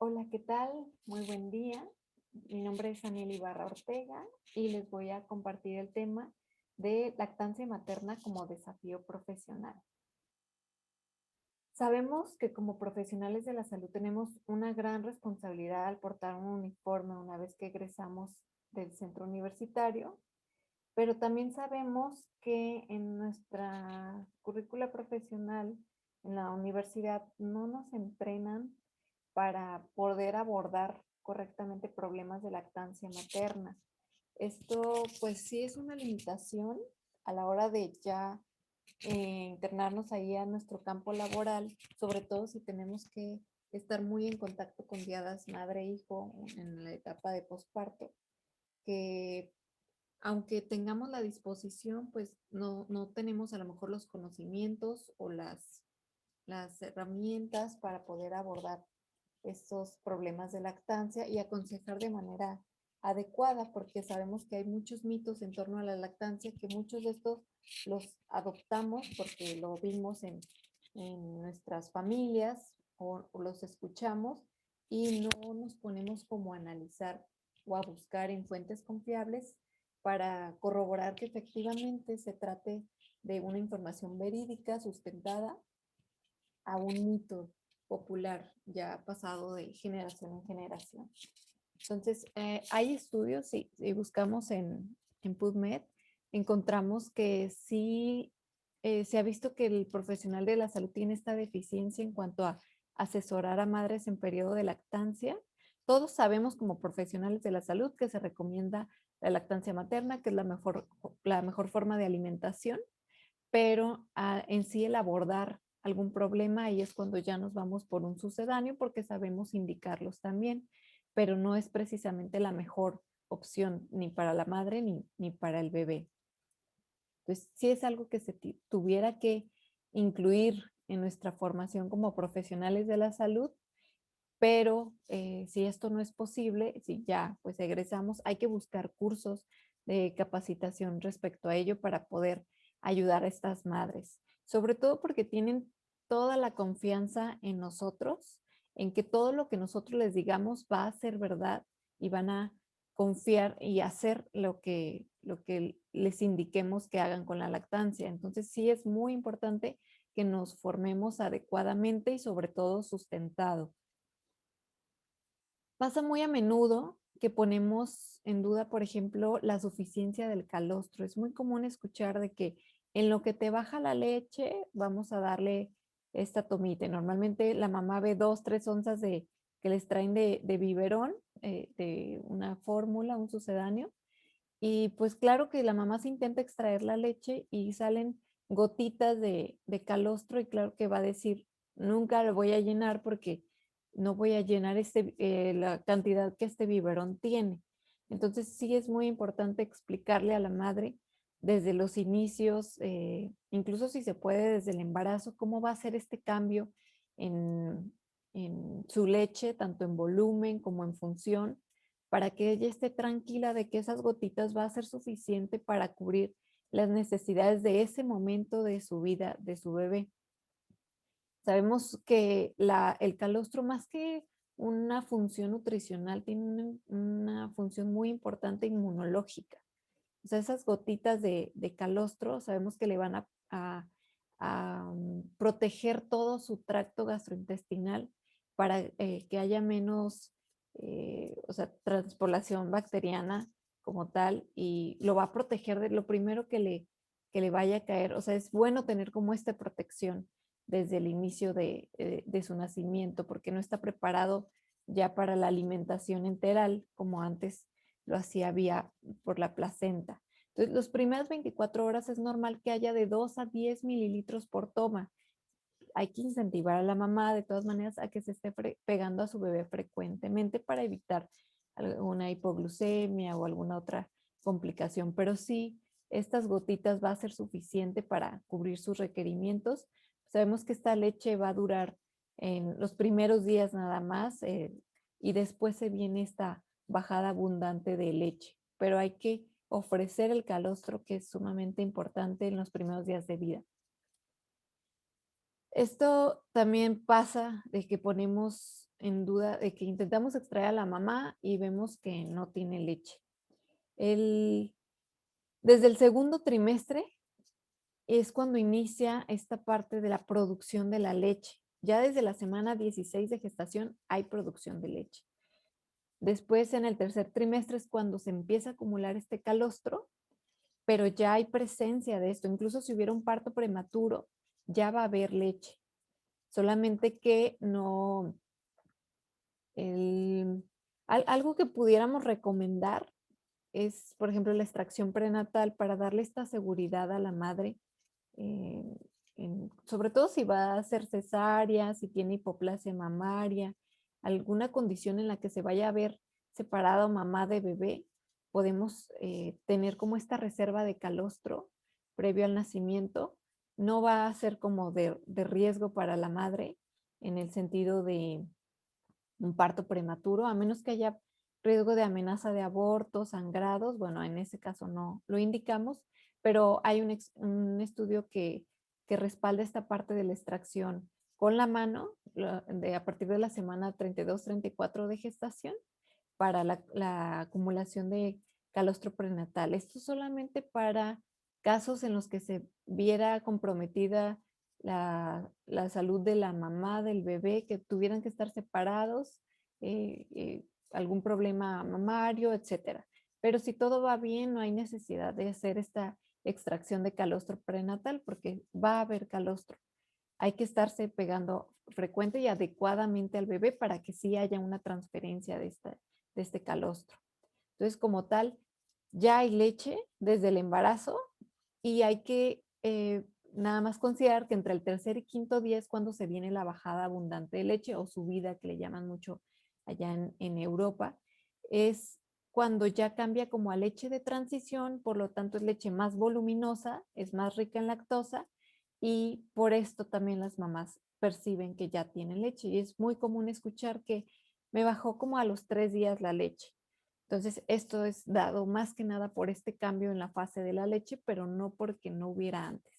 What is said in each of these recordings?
Hola, ¿qué tal? Muy buen día. Mi nombre es Aniel Ibarra Ortega y les voy a compartir el tema de lactancia materna como desafío profesional. Sabemos que como profesionales de la salud tenemos una gran responsabilidad al portar un uniforme una vez que egresamos del centro universitario, pero también sabemos que en nuestra currícula profesional en la universidad no nos entrenan para poder abordar correctamente problemas de lactancia materna. Esto pues sí es una limitación a la hora de ya internarnos ahí a nuestro campo laboral, sobre todo si tenemos que estar muy en contacto con diadas madre-hijo en la etapa de posparto, que aunque tengamos la disposición, pues no tenemos a lo mejor los conocimientos o las herramientas para poder abordar estos problemas de lactancia y aconsejar de manera adecuada, porque sabemos que hay muchos mitos en torno a la lactancia, que muchos de estos los adoptamos porque lo vimos en nuestras familias o los escuchamos y no nos ponemos como a analizar o a buscar en fuentes confiables para corroborar que efectivamente se trate de una información verídica, sustentada a un mito popular ya pasado de generación en generación. Entonces, hay estudios, si buscamos en PubMed, encontramos que sí se ha visto que el profesional de la salud tiene esta deficiencia en cuanto a asesorar a madres en periodo de lactancia. Todos sabemos como profesionales de la salud que se recomienda la lactancia materna, que es la mejor forma de alimentación, pero en sí el abordar algún problema, ahí es cuando ya nos vamos por un sucedáneo porque sabemos indicarlos también, pero no es precisamente la mejor opción ni para la madre ni para el bebé. Entonces, sí es algo que se tuviera que incluir en nuestra formación como profesionales de la salud, pero si esto no es posible, si ya pues egresamos, hay que buscar cursos de capacitación respecto a ello para poder ayudar a estas madres, sobre todo porque tienen toda la confianza en nosotros, en que todo lo que nosotros les digamos va a ser verdad y van a confiar y hacer lo que les indiquemos que hagan con la lactancia. Entonces sí es muy importante que nos formemos adecuadamente y sobre todo sustentado. Pasa muy a menudo que ponemos en duda, por ejemplo, la suficiencia del calostro. Es muy común escuchar de que en lo que te baja la leche, vamos a darle esta tomita. Normalmente la mamá ve 2, 3 onzas que les traen de biberón, de una fórmula, un sucedáneo. Y pues claro que la mamá se intenta extraer la leche y salen gotitas de calostro y claro que va a decir, nunca lo voy a llenar porque no voy a llenar la cantidad que este biberón tiene. Entonces sí es muy importante explicarle a la madre desde los inicios, incluso si se puede desde el embarazo, cómo va a ser este cambio en, en su leche, tanto en volumen como en función, para que ella esté tranquila de que esas gotitas va a ser suficiente para cubrir las necesidades de ese momento de su vida, de su bebé. Sabemos que el calostro, más que una función nutricional, tiene una función muy importante inmunológica. O sea, esas gotitas de calostro, sabemos que le van a proteger todo su tracto gastrointestinal para que haya menos, o sea, transpolación bacteriana como tal, y lo va a proteger de lo primero que le vaya a caer. O sea, es bueno tener como esta protección desde el inicio de su nacimiento, porque no está preparado ya para la alimentación enteral como antes lo hacía vía por la placenta. Entonces, los primeros 24 horas es normal que haya de 2 a 10 mililitros por toma. Hay que incentivar a la mamá de todas maneras a que se esté pegando a su bebé frecuentemente para evitar alguna hipoglucemia o alguna otra complicación. Pero sí, estas gotitas va a ser suficiente para cubrir sus requerimientos. Sabemos que esta leche va a durar en los primeros días nada más y después se viene esta bajada abundante de leche. Pero hay que ofrecer el calostro que es sumamente importante en los primeros días de vida. Esto también pasa de que ponemos en duda de que intentamos extraer a la mamá y vemos que no tiene leche. El Desde el segundo trimestre es cuando inicia esta parte de la producción de la leche. Ya desde la semana 16 de gestación hay producción de leche. Después, en el tercer trimestre es cuando se empieza a acumular este calostro, pero ya hay presencia de esto. Incluso si hubiera un parto prematuro, ya va a haber leche. Solamente que no, algo que pudiéramos recomendar es, por ejemplo, la extracción prenatal para darle esta seguridad a la madre, eh, sobre todo si va a ser cesárea, si tiene hipoplasia mamaria, alguna condición en la que se vaya a ver separado mamá de bebé, podemos tener como esta reserva de calostro previo al nacimiento. No va a ser como de riesgo para la madre en el sentido de un parto prematuro, a menos que haya riesgo de amenaza de aborto, sangrados, bueno, en ese caso no lo indicamos, pero hay un estudio que respalda esta parte de la extracción con la mano a partir de la semana 32-34 de gestación para la acumulación de calostro prenatal. Esto solamente para casos en los que se viera comprometida la salud de la mamá, del bebé, que tuvieran que estar separados, algún problema mamario, etcétera. Pero si todo va bien, no hay necesidad de hacer esta extracción de calostro prenatal porque va a haber calostro. Hay que estarse pegando frecuente y adecuadamente al bebé para que sí haya una transferencia de este calostro. Entonces, como tal, ya hay leche desde el embarazo y hay que nada más considerar que entre el tercer y quinto día es cuando se viene la bajada abundante de leche o subida, que le llaman mucho allá en Europa. Es cuando ya cambia como a leche de transición, por lo tanto es leche más voluminosa, es más rica en lactosa y por esto también las mamás perciben que ya tienen leche. Y es muy común escuchar que me bajó como a los 3 días la leche. Entonces, esto es dado más que nada por este cambio en la fase de la leche, pero no porque no hubiera antes.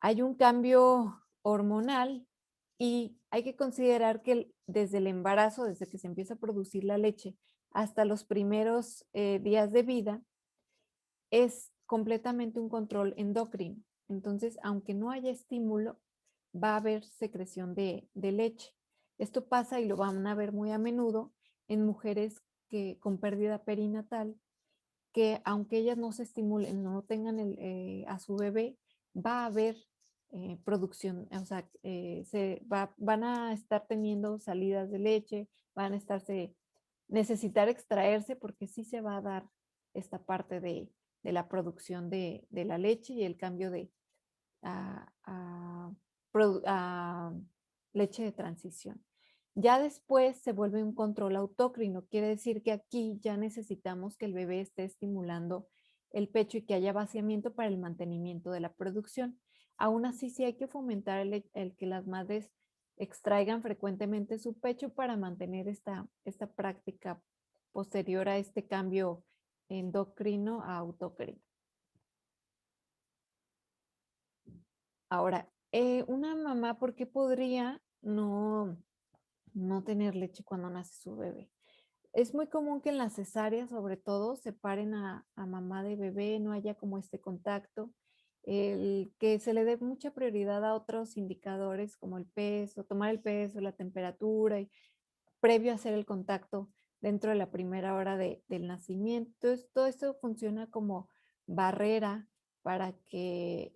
Hay un cambio hormonal y hay que considerar que desde el embarazo, desde que se empieza a producir la leche, hasta los primeros días de vida, es completamente un control endocrino. Entonces, aunque no haya estímulo, va a haber secreción de leche. Esto pasa y lo van a ver muy a menudo en mujeres con pérdida perinatal, que aunque ellas no se estimulen, no tengan a su bebé, va a haber producción, o sea, van a estar teniendo salidas de leche, van a necesitar extraerse porque sí se va a dar esta parte de la producción de la leche y el cambio a, a, a leche de transición. Ya después se vuelve un control autócrino, quiere decir que aquí ya necesitamos que el bebé esté estimulando el pecho y que haya vaciamiento para el mantenimiento de la producción. Aún así, sí hay que fomentar el que las madres extraigan frecuentemente su pecho para mantener esta práctica posterior a este cambio endocrino a autócrino. Ahora, una mamá, ¿por qué podría no tener leche cuando nace su bebé? Es muy común que en las cesáreas, sobre todo, separen a mamá de bebé, no haya como este contacto, que se le dé mucha prioridad a otros indicadores como el peso, tomar el peso, la temperatura, y previo a hacer el contacto dentro de la primera hora del nacimiento. Entonces, todo esto funciona como barrera para que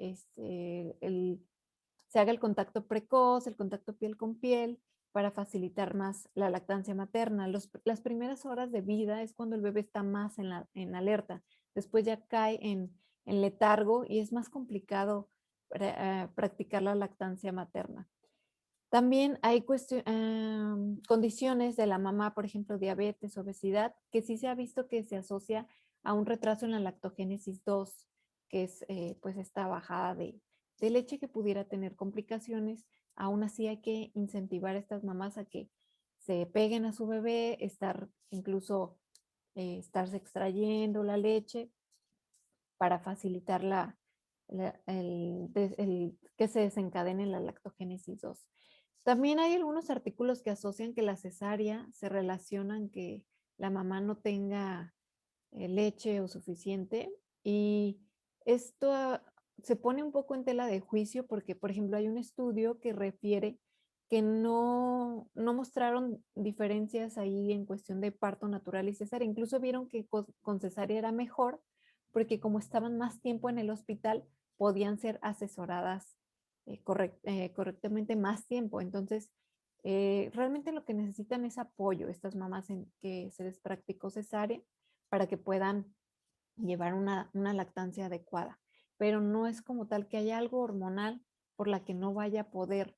se haga el contacto precoz, el contacto piel con piel, para facilitar más la lactancia materna. Las primeras horas de vida es cuando el bebé está más en alerta. Después ya cae en letargo y es más complicado practicar la lactancia materna. También hay condiciones de la mamá, por ejemplo, diabetes, obesidad, que sí se ha visto que se asocia a un retraso en la lactogénesis 2, que es pues esta bajada de leche que pudiera tener complicaciones. Aún así hay que incentivar a estas mamás a que se peguen a su bebé, estarse extrayendo la leche para facilitar que se desencadene la lactogénesis 2. También hay algunos artículos que asocian que la cesárea se relacionan que la mamá no tenga leche o suficiente. Y esto se pone un poco en tela de juicio porque, por ejemplo, hay un estudio que refiere que no mostraron diferencias ahí en cuestión de parto natural y cesárea. Incluso vieron que con cesárea era mejor porque como estaban más tiempo en el hospital, podían ser asesoradas correctamente más tiempo. Entonces, realmente lo que necesitan es apoyo estas mamás en que se les practicó cesárea para que puedan llevar una lactancia adecuada. Pero no es como tal que haya algo hormonal por la que no vaya a poder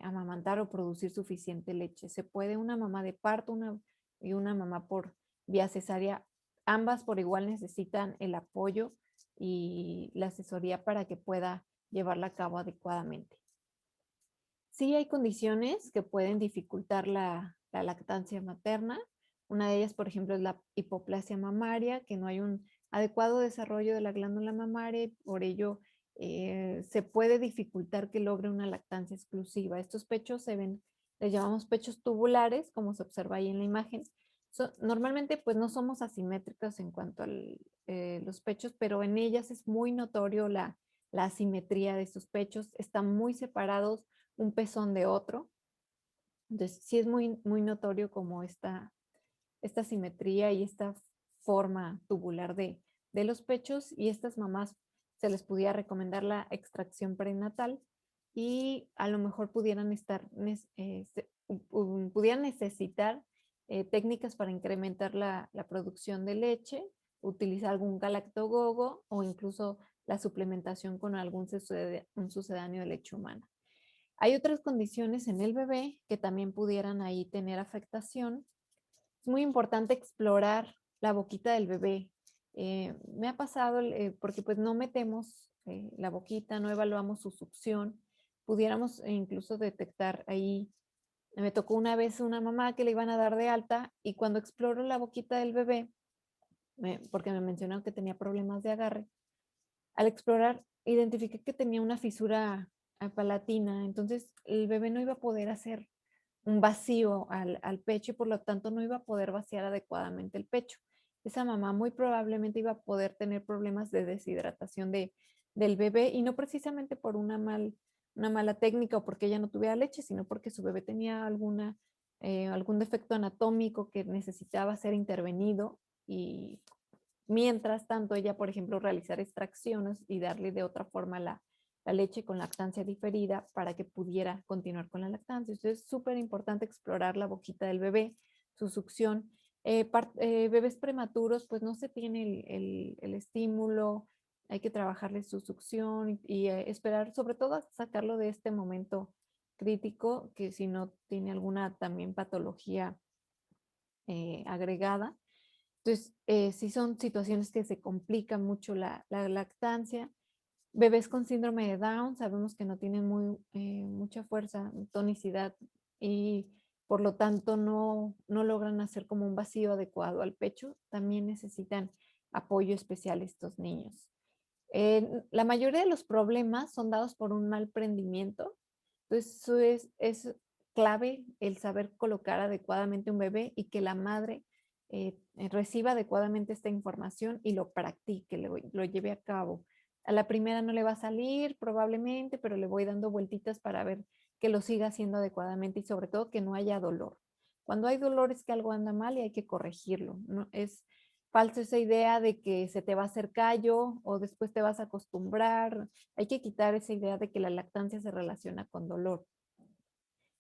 amamantar o producir suficiente leche. Se puede una mamá de parto y una mamá por vía cesárea. Ambas por igual necesitan el apoyo y la asesoría para que pueda llevarla a cabo adecuadamente. Sí hay condiciones que pueden dificultar la lactancia materna. Una de ellas, por ejemplo, es la hipoplasia mamaria, que no hay un adecuado desarrollo de la glándula mamaria y por ello se puede dificultar que logre una lactancia exclusiva. Estos pechos se ven, les llamamos pechos tubulares, como se observa ahí en la imagen. Normalmente, pues no somos asimétricos en cuanto a los pechos, pero en ellas es muy notorio la asimetría de sus pechos. Están muy separados un pezón de otro. Entonces, sí es muy notorio como esta simetría y esta forma tubular de los pechos, y estas mamás se les pudiera recomendar la extracción prenatal y a lo mejor pudieran pudieran necesitar técnicas para incrementar la producción de leche, utilizar algún galactogogo o incluso la suplementación con un sucedáneo de leche humana. Hay otras condiciones en el bebé que también pudieran ahí tener afectación. Es muy importante explorar la boquita del bebé. Me ha pasado, porque pues no metemos la boquita, no evaluamos su succión, pudiéramos incluso detectar ahí. Me tocó una vez una mamá que le iban a dar de alta y cuando exploro la boquita del bebé, porque me mencionaron que tenía problemas de agarre, al explorar identifiqué que tenía una fisura palatina, entonces el bebé no iba a poder hacer un vacío al pecho y por lo tanto no iba a poder vaciar adecuadamente el pecho. Esa mamá muy probablemente iba a poder tener problemas de deshidratación del bebé y no precisamente por una mala técnica o porque ella no tuviera leche, sino porque su bebé tenía algún defecto anatómico que necesitaba ser intervenido y mientras tanto ella, por ejemplo, realizar extracciones y darle de otra forma la leche con lactancia diferida para que pudiera continuar con la lactancia. Entonces es súper importante explorar la boquita del bebé, su succión. Bebés prematuros, pues no se tiene el estímulo, hay que trabajarle su succión y esperar sobre todo a sacarlo de este momento crítico, que si no tiene alguna también patología agregada. Entonces, sí son situaciones que se complican mucho la lactancia. Bebés con síndrome de Down sabemos que no tienen mucha fuerza, tonicidad y por lo tanto no logran hacer como un vacío adecuado al pecho. También necesitan apoyo especial estos niños. La mayoría de los problemas son dados por un mal prendimiento. Entonces, eso es clave el saber colocar adecuadamente un bebé y que la madre reciba adecuadamente esta información y lo practique, lo lleve a cabo. A la primera no le va a salir probablemente, pero le voy dando vueltitas para ver que lo siga haciendo adecuadamente y sobre todo que no haya dolor. Cuando hay dolor es que algo anda mal y hay que corregirlo. ¿No? Es falsa esa idea de que se te va a hacer callo o después te vas a acostumbrar. Hay que quitar esa idea de que la lactancia se relaciona con dolor.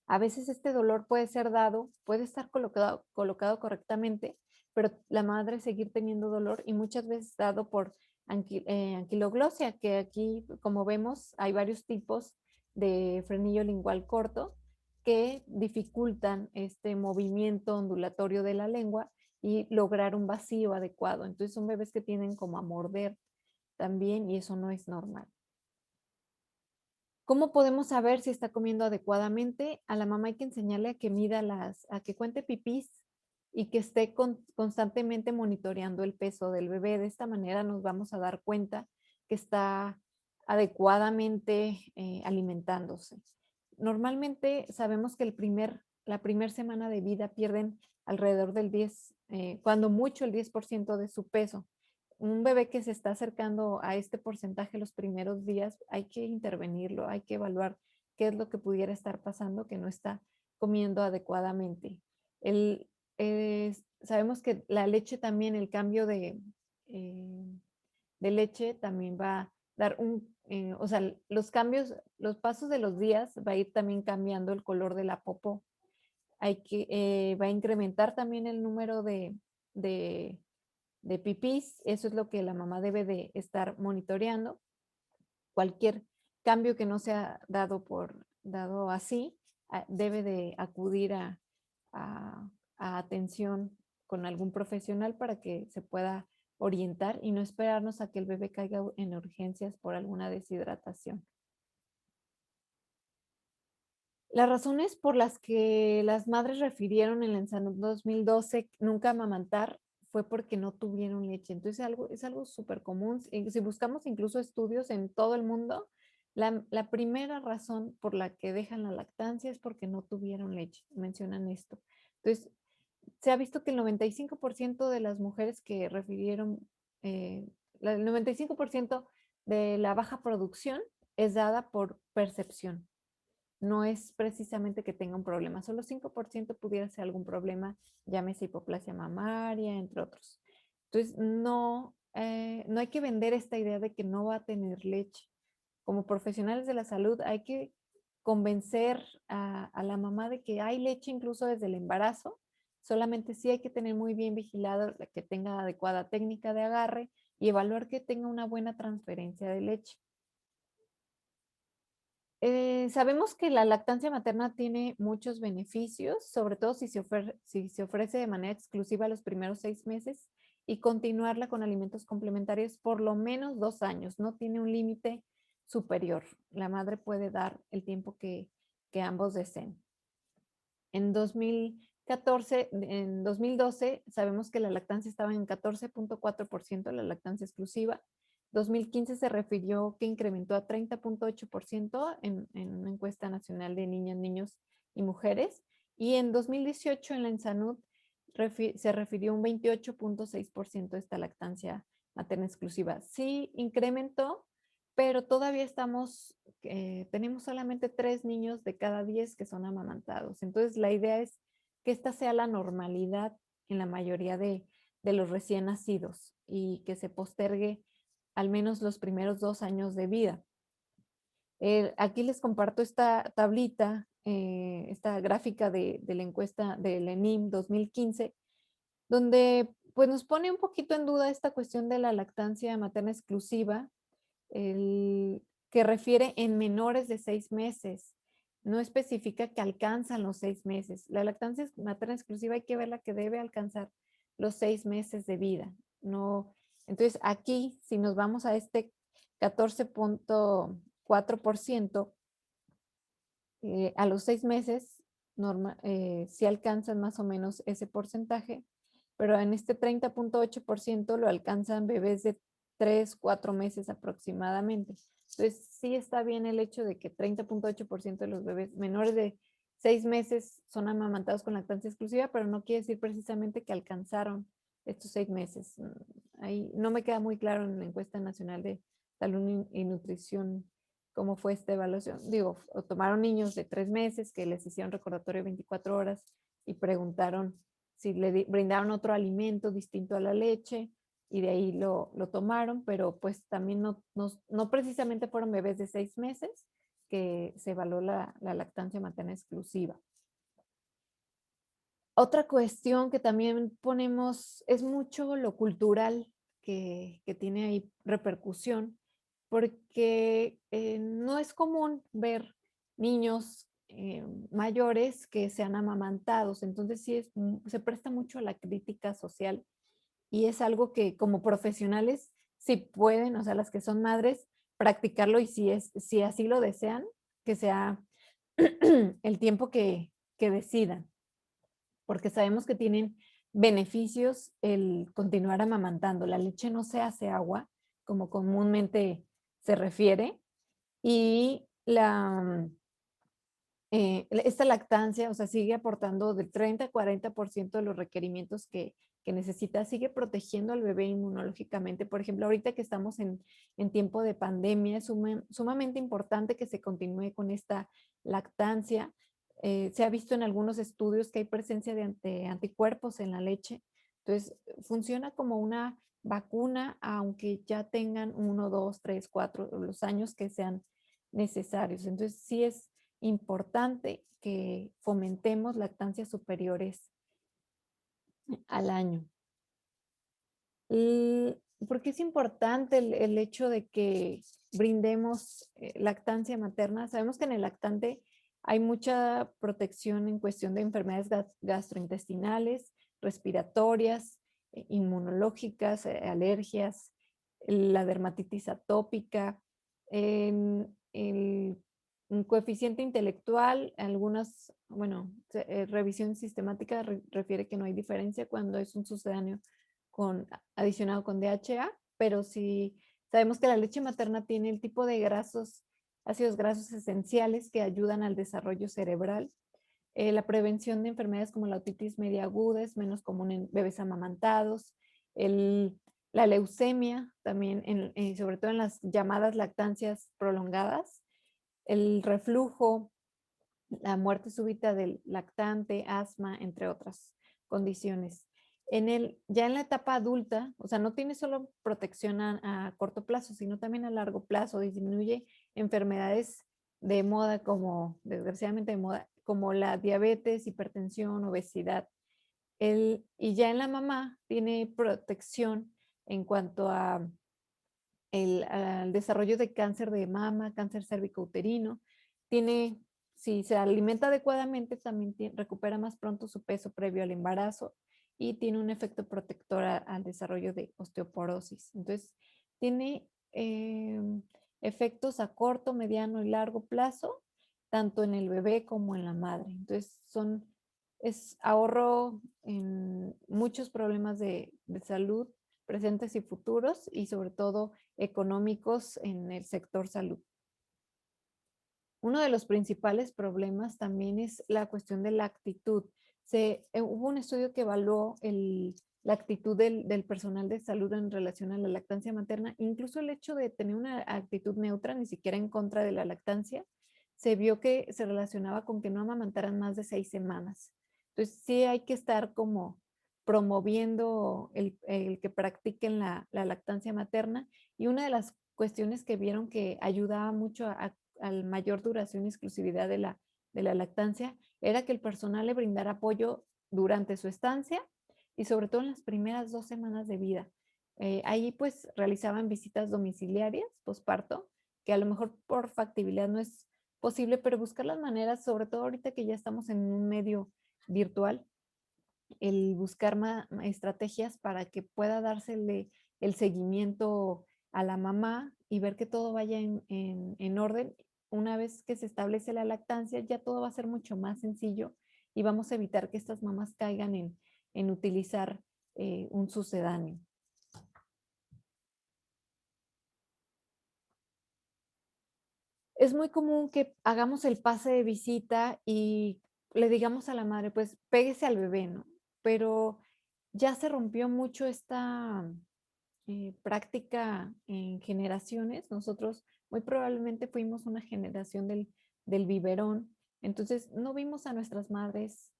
A veces este dolor puede ser dado, puede estar colocado correctamente, pero la madre seguir teniendo dolor y muchas veces dado por anquiloglosia, que aquí, como vemos, hay varios tipos de frenillo lingual corto que dificultan este movimiento ondulatorio de la lengua y lograr un vacío adecuado. Entonces son bebés que tienden como a morder también y eso no es normal. ¿Cómo podemos saber si está comiendo adecuadamente? A la mamá hay que enseñarle a que a que cuente pipís y que esté constantemente monitoreando el peso del bebé. De esta manera nos vamos a dar cuenta que está adecuadamente alimentándose. Normalmente sabemos que la primera semana de vida pierden alrededor del 10, cuando mucho el 10% de su peso. Un bebé que se está acercando a este porcentaje los primeros días, hay que intervenirlo, hay que evaluar qué es lo que pudiera estar pasando, que no está comiendo adecuadamente. El, sabemos que la leche también, el cambio eh, de leche también va a dar o sea, los cambios, los pasos de los días va a ir también cambiando el color de la popó. Va a incrementar también el número de, de pipís, eso es lo que la mamá debe de estar monitoreando. Cualquier cambio que no sea dado así, debe de acudir a, a atención con algún profesional para que se pueda orientar y no esperarnos a que el bebé caiga en urgencias por alguna deshidratación. Las razones por las que las madres refirieron en la ENSANUD 2012 nunca amamantar fue porque no tuvieron leche. Entonces es algo súper común. Si buscamos incluso estudios en todo el mundo, la primera razón por la que dejan la lactancia es porque no tuvieron leche. Mencionan esto. Entonces, se ha visto que el 95% de las mujeres que refirieron, el 95% de la baja producción es dada por percepción. No es precisamente que tenga un problema, solo 5% pudiera ser algún problema, llámese hipoplasia mamaria, entre otros. Entonces, no hay que vender esta idea de que no va a tener leche. Como profesionales de la salud hay que convencer a la mamá de que hay leche incluso desde el embarazo, solamente sí hay que tener muy bien vigilado que tenga adecuada técnica de agarre y evaluar que tenga una buena transferencia de leche. Sabemos que la lactancia materna tiene muchos beneficios, sobre todo si se ofrece de manera exclusiva los primeros 6 meses y continuarla con alimentos complementarios por lo menos 2 años. No tiene un límite superior. La madre puede dar el tiempo que ambos deseen. En 2012 sabemos que la lactancia estaba en 14.4%, la lactancia exclusiva. 2015 se refirió que incrementó a 30.8% en una encuesta nacional de niñas, niños y mujeres. Y en 2018 en la ENSANUD se refirió un 28.6% de esta lactancia materna exclusiva. Sí incrementó, pero todavía tenemos solamente 3 niños de cada 10 que son amamantados. Entonces, la idea es que esta sea la normalidad en la mayoría de los recién nacidos y que se postergue al menos los primeros 2 años de vida. Aquí les comparto esta tablita, esta gráfica de la encuesta del ENIM 2015, donde pues nos pone un poquito en duda esta cuestión de la lactancia materna exclusiva, que refiere en menores de 6 meses. No especifica que alcanzan los 6 meses. La lactancia materna exclusiva hay que verla que debe alcanzar los 6 meses de vida. No, entonces aquí, si nos vamos a este 14.4%, a los 6 meses, sí alcanzan más o menos ese porcentaje, pero en este 30.8% lo alcanzan bebés de 3, 4 meses aproximadamente. Entonces, sí está bien el hecho de que 30.8% de los bebés menores de 6 meses son amamantados con lactancia exclusiva, pero no quiere decir precisamente que alcanzaron estos 6 meses. Ahí no me queda muy claro en la encuesta nacional de salud y nutrición cómo fue esta evaluación. Digo, tomaron niños de 3 meses que les hicieron recordatorio 24 horas y preguntaron si le brindaron otro alimento distinto a la leche y de ahí lo tomaron, pero pues también no precisamente fueron bebés de 6 meses que se evaluó la lactancia materna exclusiva. Otra cuestión que también ponemos es mucho lo cultural que tiene ahí repercusión, porque no es común ver niños mayores que sean amamantados, entonces sí se presta mucho a la crítica social y es algo que como profesionales sí pueden, o sea, las que son madres, practicarlo y si así lo desean, que sea el tiempo que decidan, porque sabemos que tienen beneficios el continuar amamantando. La leche no se hace agua, como comúnmente se refiere, y esta lactancia, o sea, sigue aportando del 30 a 40% de los requerimientos que necesita, sigue protegiendo al bebé inmunológicamente. Por ejemplo, ahorita que estamos en tiempo de pandemia, es sumamente importante que se continúe con esta lactancia. Se ha visto en algunos estudios que hay presencia de anticuerpos en la leche. Entonces, funciona como una vacuna, aunque ya tengan 1, 2, 3, 4, los años que sean necesarios. Entonces, sí es importante que fomentemos lactancias superiores al año. ¿Por qué es importante el hecho de que brindemos lactancia materna? Sabemos que en el lactante hay mucha protección en cuestión de enfermedades gastrointestinales, respiratorias, inmunológicas, alergias, la dermatitis atópica, un coeficiente intelectual, algunas, bueno, revisión sistemática refiere que no hay diferencia cuando es un sucedáneo adicionado con DHA, pero sí sabemos que la leche materna tiene el tipo de ácidos grasos esenciales que ayudan al desarrollo cerebral. La prevención de enfermedades como la otitis media aguda es menos común en bebés amamantados. La leucemia también, sobre todo en las llamadas lactancias prolongadas. El reflujo, la muerte súbita del lactante, asma, entre otras condiciones. Ya en la etapa adulta, o sea, no tiene solo protección a corto plazo, sino también a largo plazo, disminuye enfermedades de moda como, desgraciadamente de moda, como la diabetes, hipertensión, obesidad. Y ya en la mamá tiene protección en cuanto al desarrollo de cáncer de mama, cáncer cérvico-uterino. Si se alimenta adecuadamente, también recupera más pronto su peso previo al embarazo y tiene un efecto protector al desarrollo de osteoporosis. Entonces, tiene efectos a corto, mediano y largo plazo, tanto en el bebé como en la madre. Entonces, es ahorro en muchos problemas de salud presentes y futuros y sobre todo económicos en el sector salud. Uno de los principales problemas también es la cuestión de la actitud. Hubo un estudio que evaluó la actitud del personal de salud en relación a la lactancia materna, incluso el hecho de tener una actitud neutra, ni siquiera en contra de la lactancia, se vio que se relacionaba con que no amamantaran más de 6 semanas. Entonces sí hay que estar como promoviendo el que practiquen la lactancia materna, y una de las cuestiones que vieron que ayudaba mucho a mayor duración y exclusividad de la lactancia era que el personal le brindara apoyo durante su estancia y sobre todo en las primeras 2 semanas de vida. Ahí pues realizaban visitas domiciliarias posparto, que a lo mejor por factibilidad no es posible, pero buscar las maneras, sobre todo ahorita que ya estamos en un medio virtual, el buscar estrategias para que pueda dársele el seguimiento a la mamá y ver que todo vaya en orden. Una vez que se establece la lactancia, ya todo va a ser mucho más sencillo y vamos a evitar que estas mamás caigan en utilizar un sucedáneo. Es muy común que hagamos el pase de visita y le digamos a la madre, pues péguese al bebé, ¿no? Pero ya se rompió mucho esta práctica en generaciones. Nosotros muy probablemente fuimos una generación del biberón, entonces no vimos a nuestras madres,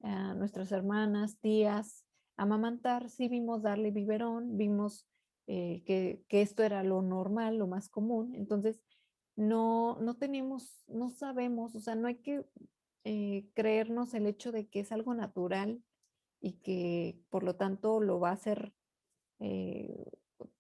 a nuestras hermanas, tías, amamantar, sí vimos darle biberón, vimos que esto era lo normal, lo más común, entonces no tenemos, no sabemos, o sea, no hay que creernos el hecho de que es algo natural y que por lo tanto lo va a hacer eh,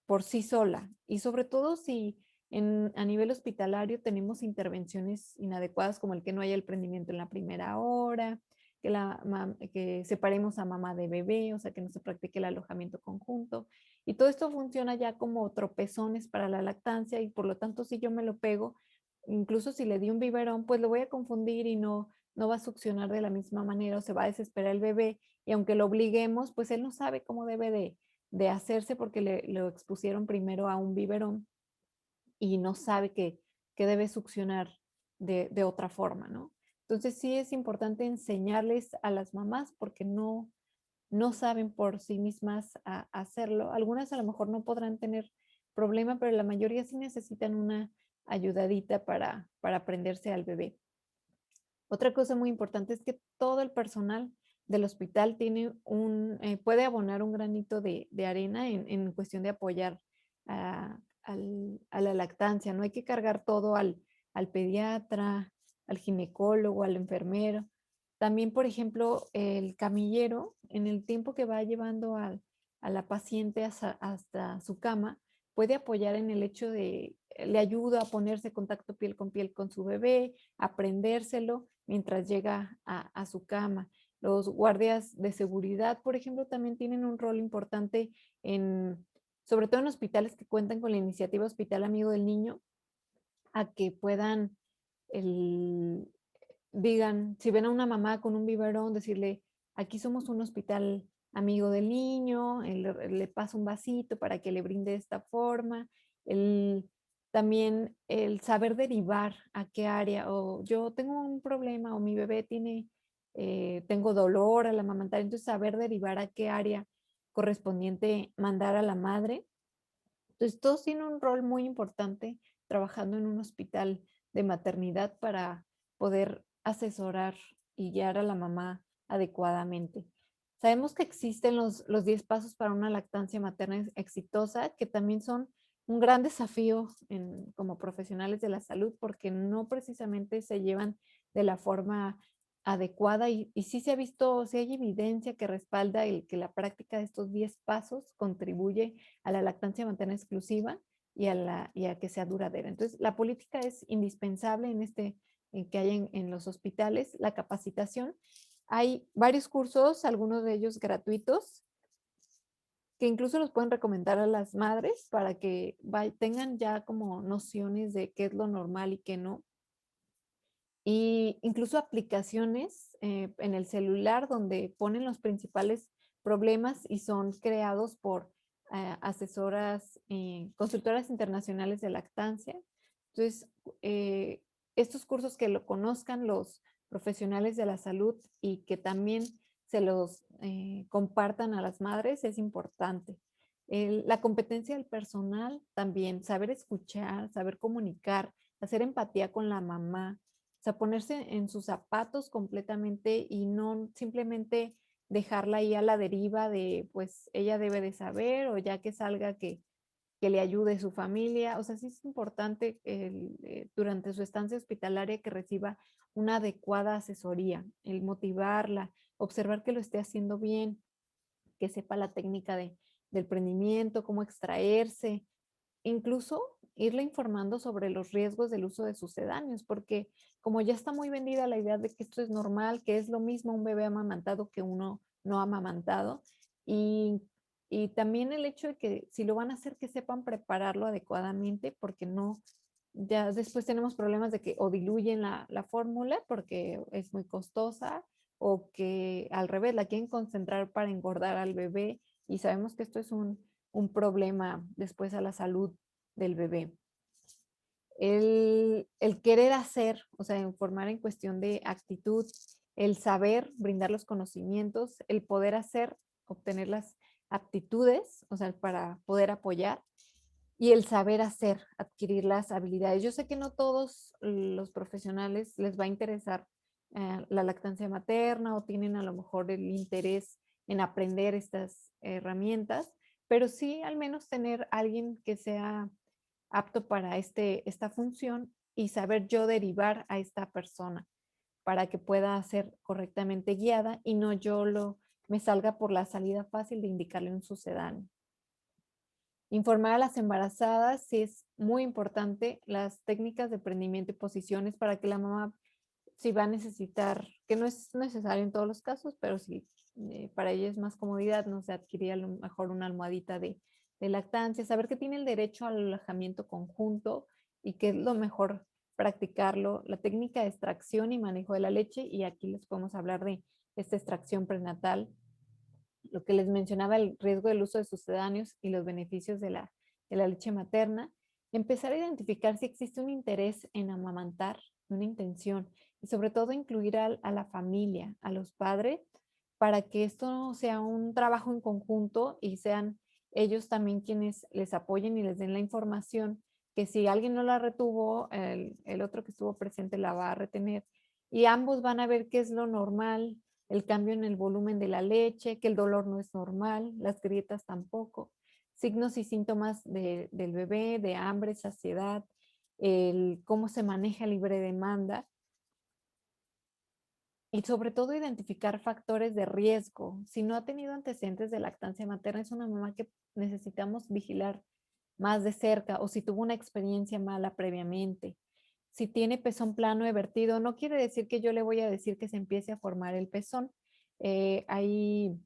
por sí sola. Y sobre todo si a nivel hospitalario tenemos intervenciones inadecuadas como el que no haya el prendimiento en la primera hora, que separemos a mamá de bebé, o sea, que no se practique el alojamiento conjunto. Y todo esto funciona ya como tropezones para la lactancia y por lo tanto si yo me lo pego, incluso si le di un biberón, pues lo voy a confundir y no va a succionar de la misma manera o se va a desesperar el bebé y aunque lo obliguemos, pues él no sabe cómo debe de hacerse porque lo expusieron primero a un biberón y no sabe que que debe succionar de otra forma, ¿no? Entonces sí es importante enseñarles a las mamás porque no saben por sí mismas hacerlo. Algunas a lo mejor no podrán tener problema, pero la mayoría sí necesitan una ayudadita para aprenderse al bebé. Otra cosa muy importante es que todo el personal del hospital puede abonar un granito de arena en cuestión de apoyar a la lactancia. No hay que cargar todo al pediatra, al ginecólogo, al enfermero. También, por ejemplo, el camillero, en el tiempo que va llevando a la paciente hasta su cama, puede apoyar en el hecho le ayuda a ponerse contacto piel con su bebé, a prendérselo mientras llega a su cama. Los guardias de seguridad, por ejemplo, también tienen un rol importante sobre todo en hospitales que cuentan con la iniciativa Hospital Amigo del Niño, a que puedan el, digan, si ven a una mamá con un biberón, decirle, aquí somos un hospital amigo del niño, le pasa un vasito para que le brinde de esta forma. El, También el saber derivar a qué área, o yo tengo un problema, o mi bebé tengo dolor al amamantar, entonces saber derivar a qué área correspondiente mandar a la madre. Entonces, todos tienen un rol muy importante trabajando en un hospital de maternidad para poder asesorar y guiar a la mamá adecuadamente. Sabemos que existen los 10 pasos para una lactancia materna exitosa, que también son un gran desafío como profesionales de la salud, porque no precisamente se llevan de la forma adecuada y sí se ha visto, sí hay evidencia que respalda que la práctica de estos 10 pasos contribuye a la lactancia materna exclusiva y a que sea duradera. Entonces, la política es indispensable en que hay en los hospitales, la capacitación. Hay varios cursos, algunos de ellos gratuitos, que incluso los pueden recomendar a las madres para que tengan ya como nociones de qué es lo normal y qué no. Y incluso aplicaciones en el celular donde ponen los principales problemas y son creados por asesoras, consultoras internacionales de lactancia. Entonces, estos cursos que lo conozcan los profesionales de la salud y que también se los compartan a las madres es importante. La competencia del personal también, saber escuchar, saber comunicar, hacer empatía con la mamá, o sea, ponerse en sus zapatos completamente y no simplemente dejarla ahí a la deriva de, pues, ella debe de saber o ya que salga que le ayude su familia. O sea, sí es importante durante su estancia hospitalaria que reciba una adecuada asesoría, el motivarla, observar que lo esté haciendo bien, que sepa la técnica del prendimiento, cómo extraerse, incluso irle informando sobre los riesgos del uso de sucedáneos, porque como ya está muy vendida la idea de que esto es normal, que es lo mismo un bebé amamantado que uno no amamantado, y, y también el hecho de que si lo van a hacer, que sepan prepararlo adecuadamente, porque no, ya después tenemos problemas de que o diluyen la fórmula porque es muy costosa, o que al revés la quieren concentrar para engordar al bebé, y sabemos que esto es un problema después a la salud del bebé. El querer hacer, o sea, informar en cuestión de actitud, el saber, brindar los conocimientos, el poder hacer, obtener las aptitudes, o sea, para poder apoyar, y el saber hacer, adquirir las habilidades. Yo sé que no todos los profesionales les va a interesar la lactancia materna o tienen a lo mejor el interés en aprender estas herramientas, pero sí al menos tener alguien que sea apto para esta función y saber yo derivar a esta persona para que pueda ser correctamente guiada y no me salga por la salida fácil de indicarle un sucedáneo. Informar a las embarazadas, sí es muy importante, las técnicas de prendimiento y posiciones para que la mamá, si va a necesitar, que no es necesario en todos los casos, pero si para ella es más comodidad, no sé, adquirir a lo mejor una almohadita de lactancia, saber que tiene el derecho al alojamiento conjunto y que es lo mejor practicarlo, la técnica de extracción y manejo de la leche, y aquí les podemos hablar de esta extracción prenatal, lo que les mencionaba, el riesgo del uso de sucedáneos y los beneficios de la leche materna. Empezar a identificar si existe un interés en amamantar, una intención, y sobre todo incluir a la familia, a los padres, para que esto sea un trabajo en conjunto y sean ellos también quienes les apoyen y les den la información, que si alguien no la retuvo, el otro que estuvo presente la va a retener. Y ambos van a ver qué es lo normal, el cambio en el volumen de la leche, que el dolor no es normal, las grietas tampoco, signos y síntomas del bebé, de hambre, saciedad, el cómo se maneja libre demanda y sobre todo identificar factores de riesgo. Si no ha tenido antecedentes de lactancia materna, es una mamá que necesitamos vigilar más de cerca o si tuvo una experiencia mala previamente. Si tiene pezón plano evertido, no quiere decir que yo le voy a decir que se empiece a formar el pezón. Hay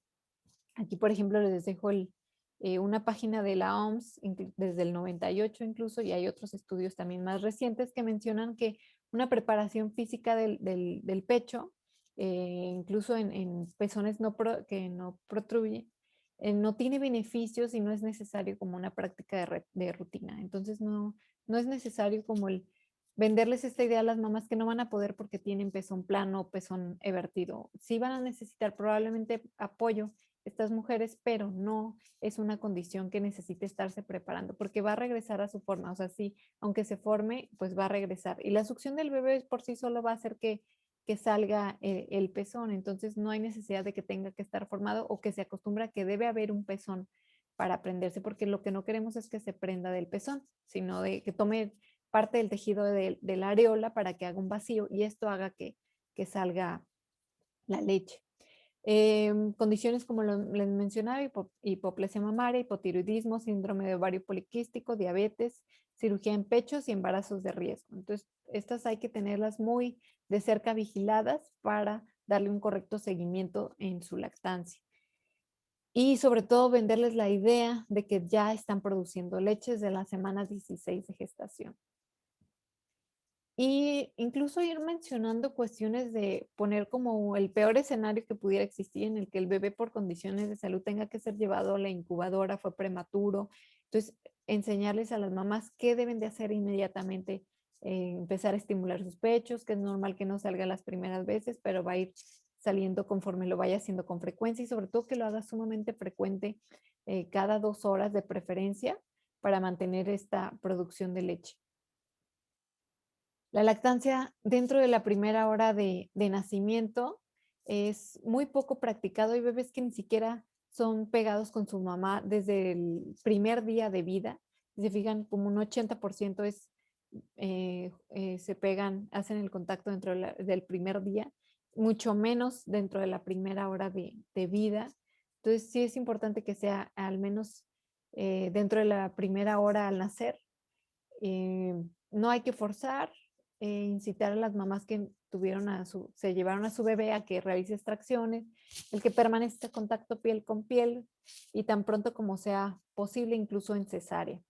Aquí, por ejemplo, les dejo una página de la OMS desde el 98 incluso, y hay otros estudios también más recientes que mencionan que una preparación física del pecho, incluso en pezones que no protruyen, no tiene beneficios y no es necesario como una práctica de rutina. Entonces, no es necesario como el venderles esta idea a las mamás que no van a poder porque tienen pezón plano o pezón evertido. Sí van a necesitar probablemente apoyo estas mujeres, pero no es una condición que necesite estarse preparando porque va a regresar a su forma. O sea, sí, aunque se forme, pues va a regresar. Y la succión del bebé por sí solo va a hacer que salga el pezón. Entonces no hay necesidad de que tenga que estar formado o que se acostumbra a que debe haber un pezón para prenderse, porque lo que no queremos es que se prenda del pezón, sino de que tome parte del tejido de la areola para que haga un vacío y esto haga que salga la leche. Condiciones como les mencionaba, hipoplasia mamaria, hipotiroidismo, síndrome de ovario poliquístico, diabetes, cirugía en pechos y embarazos de riesgo. Entonces, estas hay que tenerlas muy de cerca vigiladas para darle un correcto seguimiento en su lactancia. Y sobre todo venderles la idea de que ya están produciendo leches de la semana 16 de gestación. Y incluso ir mencionando cuestiones de poner como el peor escenario que pudiera existir en el que el bebé por condiciones de salud tenga que ser llevado a la incubadora, fue prematuro. Entonces, enseñarles a las mamás qué deben de hacer inmediatamente, empezar a estimular sus pechos, que es normal que no salga las primeras veces, pero va a ir saliendo conforme lo vaya haciendo con frecuencia y sobre todo que lo haga sumamente frecuente, cada 2 horas de preferencia para mantener esta producción de leche. La lactancia dentro de la primera hora de nacimiento es muy poco practicado. Hay bebés que ni siquiera son pegados con su mamá desde el primer día de vida. Si se fijan, como un 80% se pegan, hacen el contacto dentro del primer día, mucho menos dentro de la primera hora de vida. Entonces, sí es importante que sea al menos dentro de la primera hora al nacer. eh, no hay que forzar, incitar a las mamás que se llevaron a su bebé a que realice extracciones, el que permanezca en contacto piel con piel y tan pronto como sea posible, incluso en cesárea.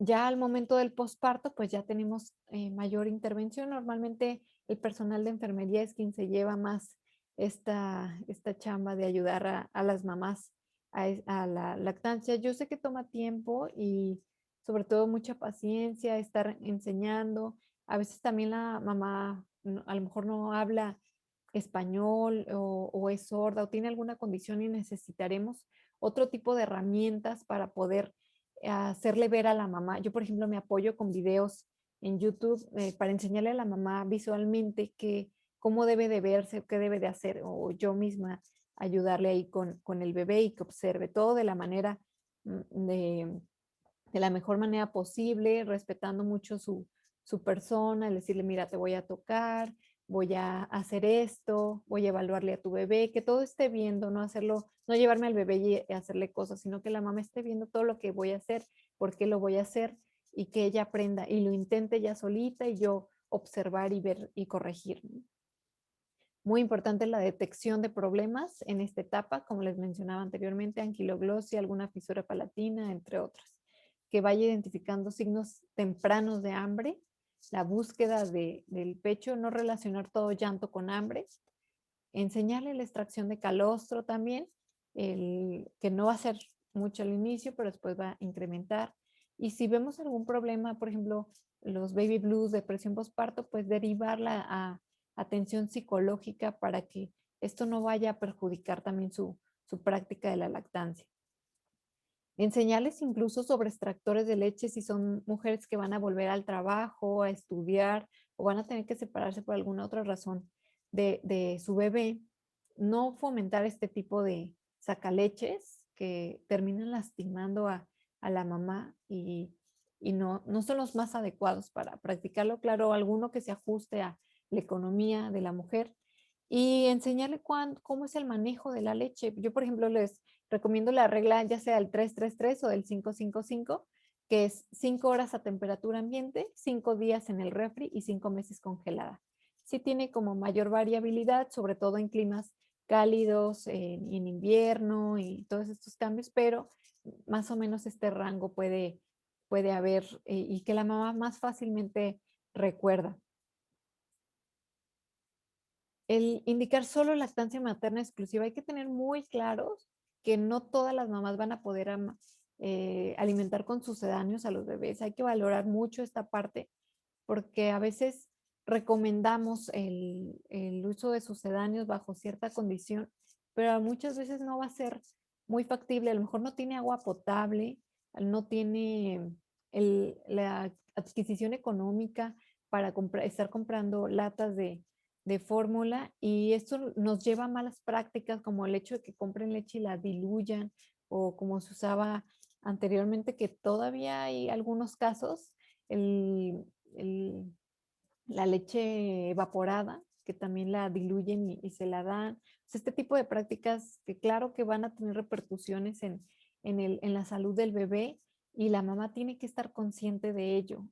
Ya al momento del posparto, pues ya tenemos mayor intervención. Normalmente el personal de enfermería es quien se lleva más esta chamba de ayudar a las mamás a la lactancia. Yo sé que toma tiempo y sobre todo mucha paciencia, estar enseñando. A veces también la mamá a lo mejor no habla español o es sorda o tiene alguna condición y necesitaremos otro tipo de herramientas para poder hacerle ver a la mamá. Yo, por ejemplo, me apoyo con videos en YouTube para enseñarle a la mamá visualmente cómo debe de verse, qué debe de hacer, o yo misma ayudarle ahí con el bebé y que observe todo de la manera, de la mejor manera posible, respetando mucho su persona, el decirle, mira, te voy a tocar, voy a hacer esto, voy a evaluarle a tu bebé, que todo esté viendo, no hacerlo, no llevarme al bebé y hacerle cosas, sino que la mamá esté viendo todo lo que voy a hacer, por qué lo voy a hacer y que ella aprenda y lo intente ya solita y yo observar y ver y corregir. Muy importante la detección de problemas en esta etapa, como les mencionaba anteriormente, anquiloglosia, alguna fisura palatina, entre otras. Que vaya identificando signos tempranos de hambre, la búsqueda del pecho, no relacionar todo llanto con hambre, enseñarle la extracción de calostro también, que no va a ser mucho al inicio, pero después va a incrementar. Y si vemos algún problema, por ejemplo, los baby blues, depresión postparto, pues derivarla a atención psicológica para que esto no vaya a perjudicar también su práctica de la lactancia. Enseñarles incluso sobre extractores de leche si son mujeres que van a volver al trabajo, a estudiar o van a tener que separarse por alguna otra razón de su bebé. No fomentar este tipo de sacaleches que terminan lastimando a la mamá y no son los más adecuados para practicarlo. Claro, alguno que se ajuste a la economía de la mujer y enseñarle cómo es el manejo de la leche. Yo, por ejemplo, les recomiendo la regla ya sea del 3-3-3 o del 5-5-5, que es 5 horas a temperatura ambiente, 5 días en el refri y 5 meses congelada. Sí tiene como mayor variabilidad, sobre todo en climas cálidos, en invierno y todos estos cambios, pero más o menos este rango puede haber y que la mamá más fácilmente recuerda. El indicar solo lactancia materna exclusiva, hay que tener muy claros que no todas las mamás van a poder alimentar con sucedáneos a los bebés. Hay que valorar mucho esta parte porque a veces recomendamos el uso de sucedáneos bajo cierta condición, pero muchas veces no va a ser muy factible. A lo mejor no tiene agua potable, no tiene la adquisición económica para estar comprando latas de fórmula y esto nos lleva a malas prácticas como el hecho de que compren leche y la diluyan o como se usaba anteriormente, que todavía hay algunos casos, el, el- la leche evaporada, que también la diluyen y se la dan. Pues este tipo de prácticas que claro que van a tener repercusiones en la salud del bebé y la mamá tiene que estar consciente de ello.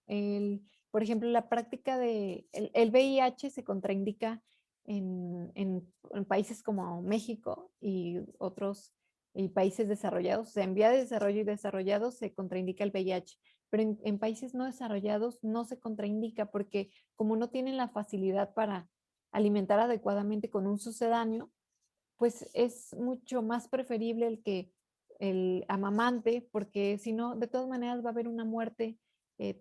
Por ejemplo, la práctica el VIH se contraindica en países como México y otros y países desarrollados. O sea, en vía de desarrollo y desarrollados se contraindica el VIH, pero en países no desarrollados no se contraindica porque como no tienen la facilidad para alimentar adecuadamente con un sucedáneo, pues es mucho más preferible el amamante, porque si no, de todas maneras va a haber una muerte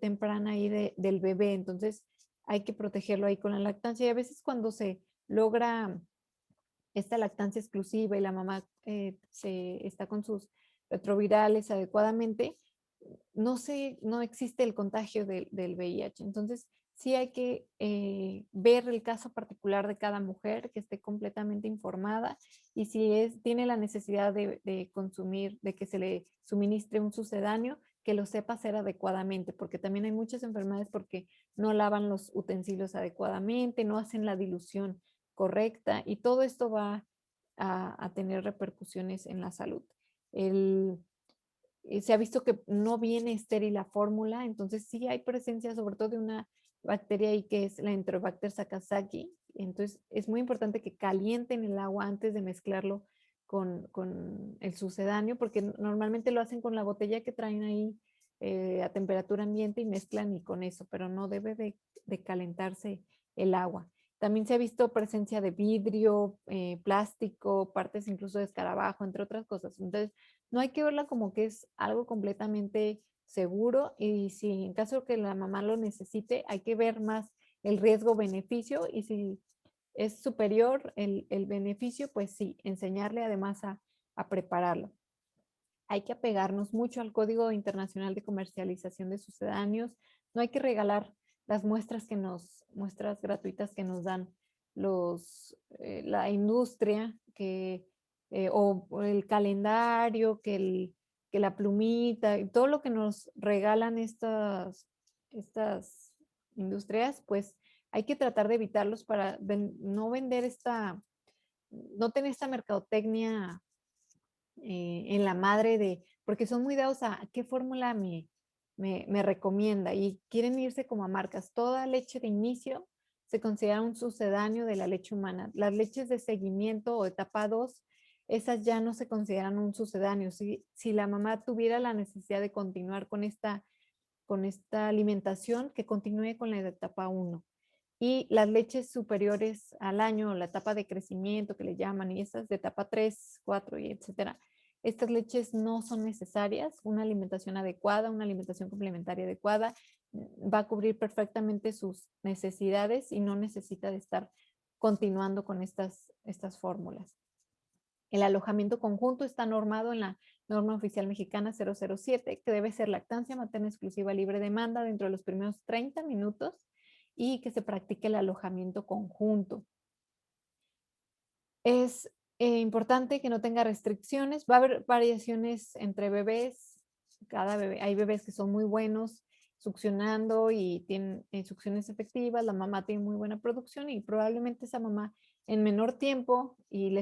temprana ahí del bebé, entonces hay que protegerlo ahí con la lactancia. Y a veces cuando se logra esta lactancia exclusiva y la mamá está con sus retrovirales adecuadamente, no existe el contagio del VIH. Entonces, sí hay que ver el caso particular de cada mujer, que esté completamente informada y si tiene la necesidad de consumir, de que se le suministre un sucedáneo, que lo sepa hacer adecuadamente, porque también hay muchas enfermedades porque no lavan los utensilios adecuadamente, no hacen la dilución correcta y todo esto va a tener repercusiones en la salud. El, Se ha visto que no viene estéril la fórmula, entonces sí hay presencia sobre todo de una bacteria ahí que es la Enterobacter sakazaki. Entonces es muy importante que calienten el agua antes de mezclarlo con el sucedáneo, porque normalmente lo hacen con la botella que traen ahí a temperatura ambiente y mezclan y con eso, pero no debe de calentarse el agua. También se ha visto presencia de vidrio, plástico, partes incluso de escarabajo, entre otras cosas. Entonces, no hay que verla como que es algo completamente seguro y si en caso que la mamá lo necesite, hay que ver más el riesgo-beneficio y si es superior el beneficio, pues sí, enseñarle además a prepararlo. Hay que apegarnos mucho al Código Internacional de Comercialización de Sucedáneos. No hay que regalar las muestras gratuitas que nos dan la industria, o el calendario, que la plumita, y todo lo que nos regalan estas industrias, pues hay que tratar de evitarlos para no vender no tener esta mercadotecnia en la madre porque son muy dados a qué fórmula me recomienda y quieren irse como a marcas. Toda leche de inicio se considera un sucedáneo de la leche humana. Las leches de seguimiento o etapa 2, esas ya no se consideran un sucedáneo. Si la mamá tuviera la necesidad de continuar con esta alimentación, que continúe con la de etapa 1 y las leches superiores al año, la etapa de crecimiento que le llaman, y esas de etapa 3, 4 y etcétera, Estas leches no son necesarias. Una alimentación adecuada, una alimentación complementaria adecuada va a cubrir perfectamente sus necesidades y no necesita de estar continuando con estas fórmulas. El alojamiento conjunto está normado en la norma oficial mexicana 007, que debe ser lactancia materna exclusiva libre demanda dentro de los primeros 30 minutos y que se practique el alojamiento conjunto. Es importante que no tenga restricciones. Va a haber variaciones entre bebés. Cada bebé, hay bebés que son muy buenos succionando y tienen succiones efectivas. La mamá tiene muy buena producción y probablemente esa mamá en menor tiempo y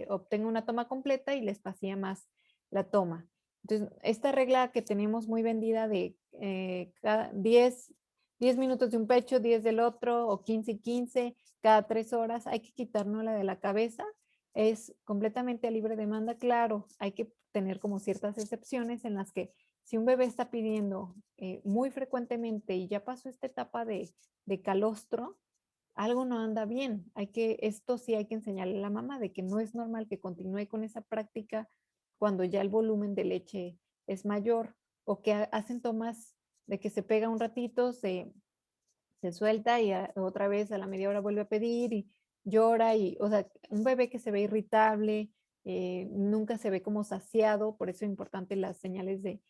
obtenga una toma completa y les pasía más la toma. Entonces, esta regla que tenemos muy vendida de cada 10 minutos de un pecho, 10 del otro, o 15 y 15, cada 3 horas, hay que quitárnosla de la cabeza. Es completamente a libre demanda, claro, hay que tener como ciertas excepciones en las que si un bebé está pidiendo muy frecuentemente y ya pasó esta etapa de calostro, algo no anda bien. Esto sí hay que enseñarle a la mamá de que no es normal que continúe con esa práctica cuando ya el volumen de leche es mayor o que hacen tomas de que se pega un ratito, se suelta y otra vez a la media hora vuelve a pedir y llora y, o sea, un bebé que se ve irritable, nunca se ve como saciado, por eso es importante las señales de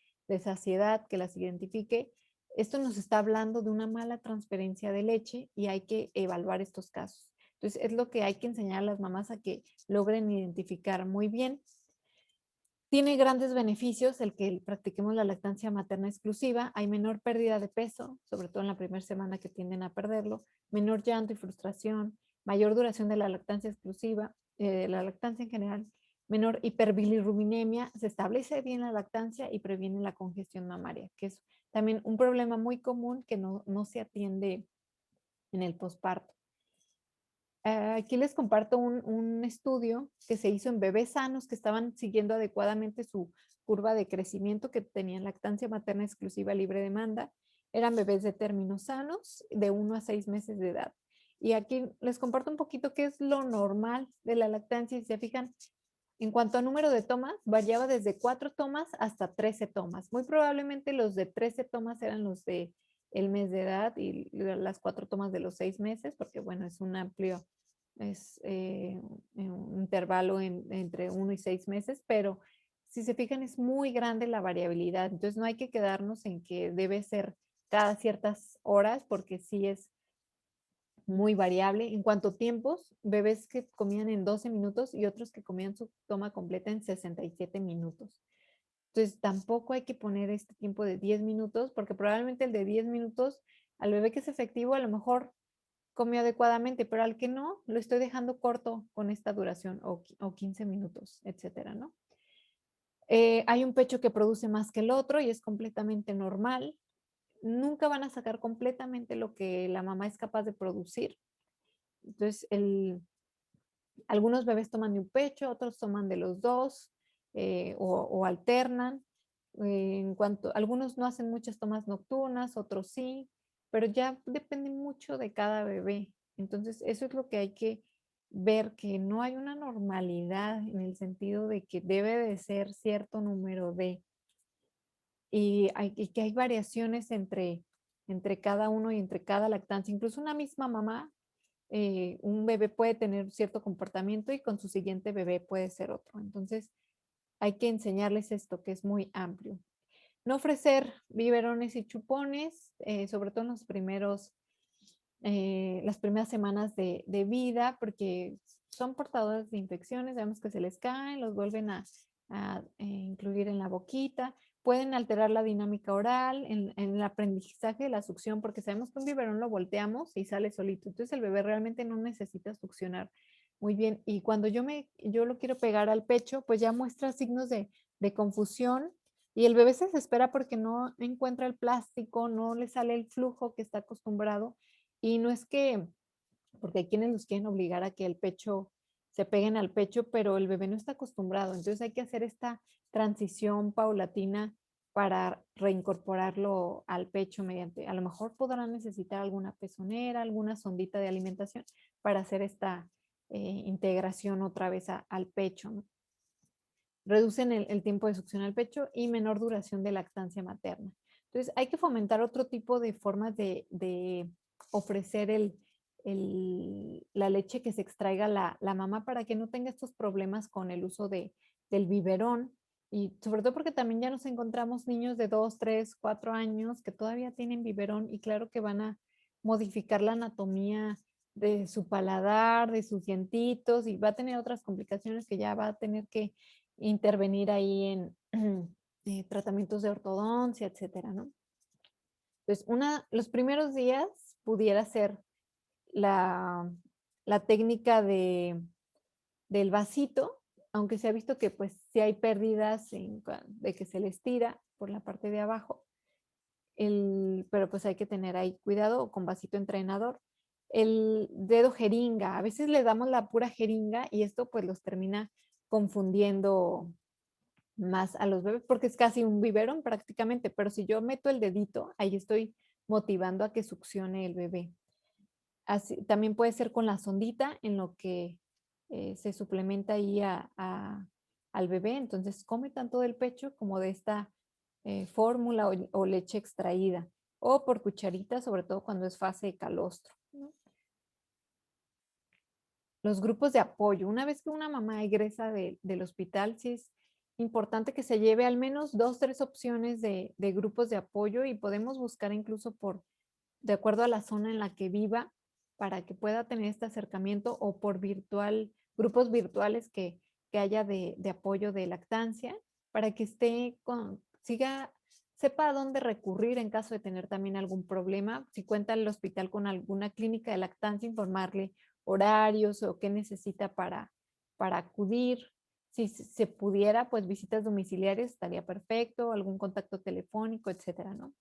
saciedad, que las identifique. Esto nos está hablando de una mala transferencia de leche y hay que evaluar estos casos. Entonces, es lo que hay que enseñar a las mamás a que logren identificar muy bien. Tiene grandes beneficios el que practiquemos la lactancia materna exclusiva. Hay menor pérdida de peso, sobre todo en la primera semana que tienden a perderlo, menor llanto y frustración, mayor duración de la lactancia exclusiva, la lactancia en general, menor hiperbilirrubinemia, se establece bien la lactancia y previene la congestión mamaria, que es también un problema muy común que no se atiende en el posparto. Aquí les comparto un estudio que se hizo en bebés sanos que estaban siguiendo adecuadamente su curva de crecimiento, que tenían lactancia materna exclusiva libre demanda. Eran bebés de términos sanos de 1 a 6 meses de edad. Y aquí les comparto un poquito qué es lo normal de la lactancia. Si se fijan, en cuanto a número de tomas, variaba desde 4 tomas hasta 13 tomas. Muy probablemente los de 13 tomas eran los de el mes de edad y las 4 tomas de los 6 meses, porque bueno, es un amplio, es un intervalo entre 1 y 6 meses, pero si se fijan es muy grande la variabilidad. Entonces no hay que quedarnos en que debe ser cada ciertas horas, porque sí es muy variable. En cuanto a tiempos, bebés que comían en 12 minutos y otros que comían su toma completa en 67 minutos. Entonces, tampoco hay que poner este tiempo de 10 minutos, porque probablemente el de 10 minutos, al bebé que es efectivo, a lo mejor comió adecuadamente, pero al que no, lo estoy dejando corto con esta duración o 15 minutos, etcétera, ¿no? Hay un pecho que produce más que el otro y es completamente normal. Nunca van a sacar completamente lo que la mamá es capaz de producir. Entonces, algunos bebés toman de un pecho, otros toman de los dos o alternan. Algunos no hacen muchas tomas nocturnas, otros sí, pero ya depende mucho de cada bebé. Entonces, eso es lo que hay que ver, que no hay una normalidad en el sentido de que debe de ser cierto número y que hay variaciones entre cada uno y entre cada lactancia. Incluso una misma mamá, un bebé puede tener cierto comportamiento y con su siguiente bebé puede ser otro. Entonces, hay que enseñarles esto, que es muy amplio. No ofrecer biberones y chupones, sobre todo en las primeras semanas de vida, porque son portadores de infecciones, vemos que se les caen, los vuelven a incluir en la boquita, pueden alterar la dinámica oral, en el aprendizaje de la succión, porque sabemos que un biberón lo volteamos y sale solito, entonces el bebé realmente no necesita succionar muy bien. Y cuando yo lo quiero pegar al pecho, pues ya muestra signos de confusión y el bebé se desespera porque no encuentra el plástico, no le sale el flujo que está acostumbrado y no es que, porque hay quienes los quieren obligar a que el pecho se peguen al pecho, pero el bebé no está acostumbrado. Entonces hay que hacer esta transición paulatina para reincorporarlo al pecho mediante, a lo mejor podrán necesitar alguna pezonera, alguna sondita de alimentación para hacer esta integración otra vez al pecho, ¿no? reducen el tiempo de succión al pecho y menor duración de lactancia materna. Entonces, hay que fomentar otro tipo de formas de ofrecer la leche que se extraiga la mamá para que no tenga estos problemas con el uso del biberón. Y sobre todo porque también ya nos encontramos niños de 2, 3, 4 años que todavía tienen biberón y claro que van a modificar la anatomía de su paladar, de sus dientitos y va a tener otras complicaciones que ya va a tener que intervenir ahí en tratamientos de ortodoncia, etcétera, ¿no? Entonces, los primeros días pudiera ser la, la técnica del vasito, aunque se ha visto que pues si hay pérdidas de que se les tira por la parte de abajo, pero pues hay que tener ahí cuidado con vasito entrenador. El dedo jeringa, a veces le damos la pura jeringa y esto pues los termina confundiendo más a los bebés porque es casi un biberón prácticamente, pero si yo meto el dedito, ahí estoy motivando a que succione el bebé. Así, también puede ser con la sondita en lo que se suplementa ahí al bebé, entonces come tanto del pecho como de esta fórmula o leche extraída, o por cucharita, sobre todo cuando es fase de calostro, ¿no? Los grupos de apoyo. Una vez que una mamá egresa del hospital, sí es importante que se lleve al menos 2, 3 opciones de grupos de apoyo y podemos buscar incluso de acuerdo a la zona en la que viva, para que pueda tener este acercamiento o por grupos virtuales que haya de apoyo de lactancia, para que sepa a dónde recurrir en caso de tener también algún problema. Si cuenta el hospital con alguna clínica de lactancia, informarle horarios o qué necesita para acudir. Si se pudiera, pues visitas domiciliarias estaría perfecto, algún contacto telefónico, etcétera, ¿no?